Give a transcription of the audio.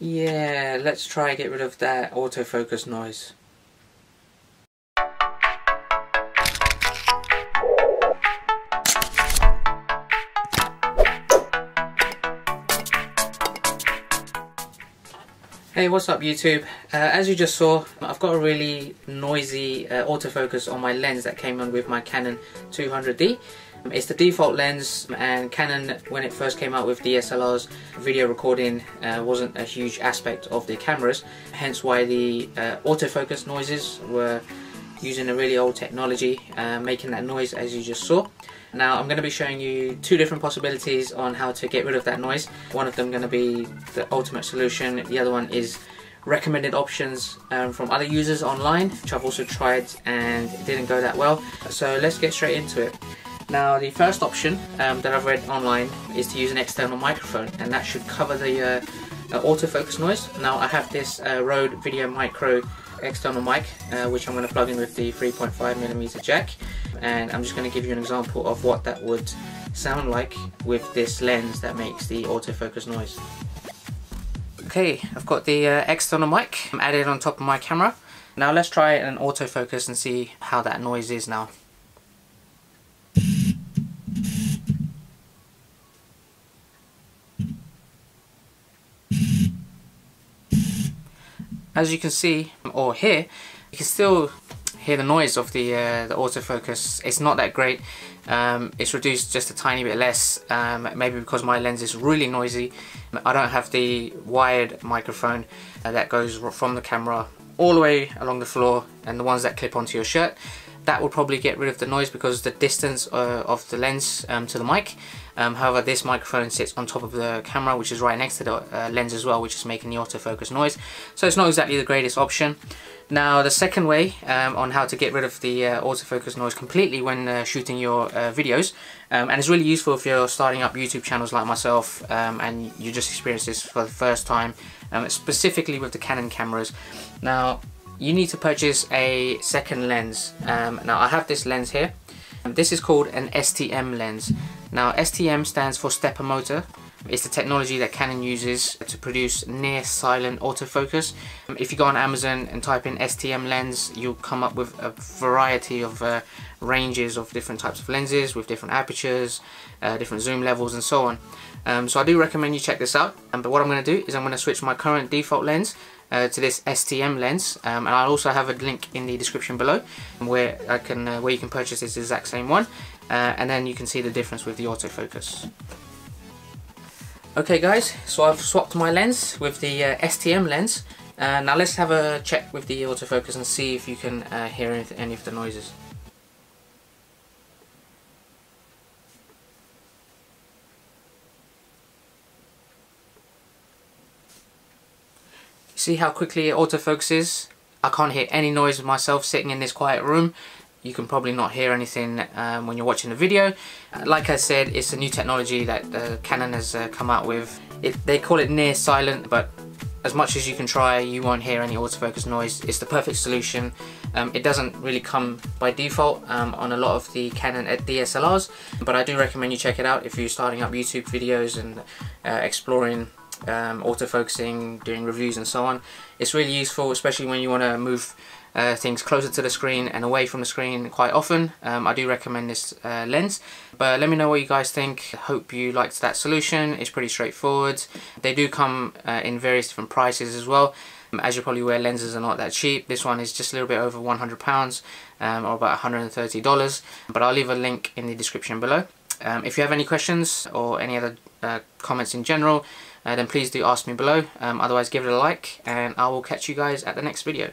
Yeah, let's try get rid of that autofocus noise. Hey, what's up YouTube? As you just saw, I've got a really noisy autofocus on my lens that came on with my Canon 200D. It's the default lens, and Canon, when it first came out with DSLRs, video recording wasn't a huge aspect of their cameras, hence why the autofocus noises were using a really old technology, making that noise as you just saw. Now I'm going to be showing you two different possibilities on how to get rid of that noise. One of them going to be the ultimate solution, the other one is recommended options from other users online, which I've also tried and it didn't go that well. So let's get straight into it. Now the first option that I've read online is to use an external microphone, and that should cover the autofocus noise. Now I have this Rode Video Micro external mic which I'm going to plug in with the 3.5mm jack, and I'm just going to give you an example of what that would sound like with this lens that makes the autofocus noise. Okay, I've got the external mic added on top of my camera. Now let's try an autofocus and see how that noise is now. As you can see or hear, you can still hear the noise of the autofocus. It's not that great. It's reduced just a tiny bit less, maybe because my lens is really noisy. I don't have the wired microphone that goes from the camera all the way along the floor, and the ones that clip onto your shirt. That will probably get rid of the noise because of the distance of the lens to the mic. However, this microphone sits on top of the camera, which is right next to the lens as well, which is making the autofocus noise. So it's not exactly the greatest option. Now the second way on how to get rid of the autofocus noise completely when shooting your videos, and it's really useful if you're starting up YouTube channels like myself and you just experienced this for the first time, specifically with the Canon cameras. Now you need to purchase a second lens. Now I have this lens here. This is called an STM lens. Now STM stands for stepper motor. It's the technology that Canon uses to produce near silent autofocus. If you go on Amazon and type in STM lens, you'll come up with a variety of ranges of different types of lenses with different apertures, different zoom levels and so on. So I do recommend you check this out. But what I'm going to do is I'm going to switch my current default lens to this STM lens, and I'll also have a link in the description below where you can purchase this exact same one, and then you can see the difference with the autofocus. Okay guys, so I've swapped my lens with the STM lens. Now let's have a check with the autofocus and see if you can hear any of the noises. See how quickly it autofocuses? I can't hear any noise of myself sitting in this quiet room. You can probably not hear anything when you're watching the video. Like I said, it's a new technology that Canon has come out with. They call it near silent, but as much as you can try, you won't hear any autofocus noise. It's the perfect solution. It doesn't really come by default on a lot of the Canon DSLRs, but I do recommend you check it out if you're starting up YouTube videos and exploring autofocusing, doing reviews and so on. It's really useful, especially when you want to move things closer to the screen and away from the screen quite often. I do recommend this lens, but let me know what you guys think. Hope you liked that solution. It's pretty straightforward. They do come in various different prices as well. As you're probably aware, lenses are not that cheap. This one is just a little bit over £100 or about $130, but I'll leave a link in the description below. If you have any questions or any other comments in general, then please do ask me below. Otherwise give it a like, and I will catch you guys at the next video.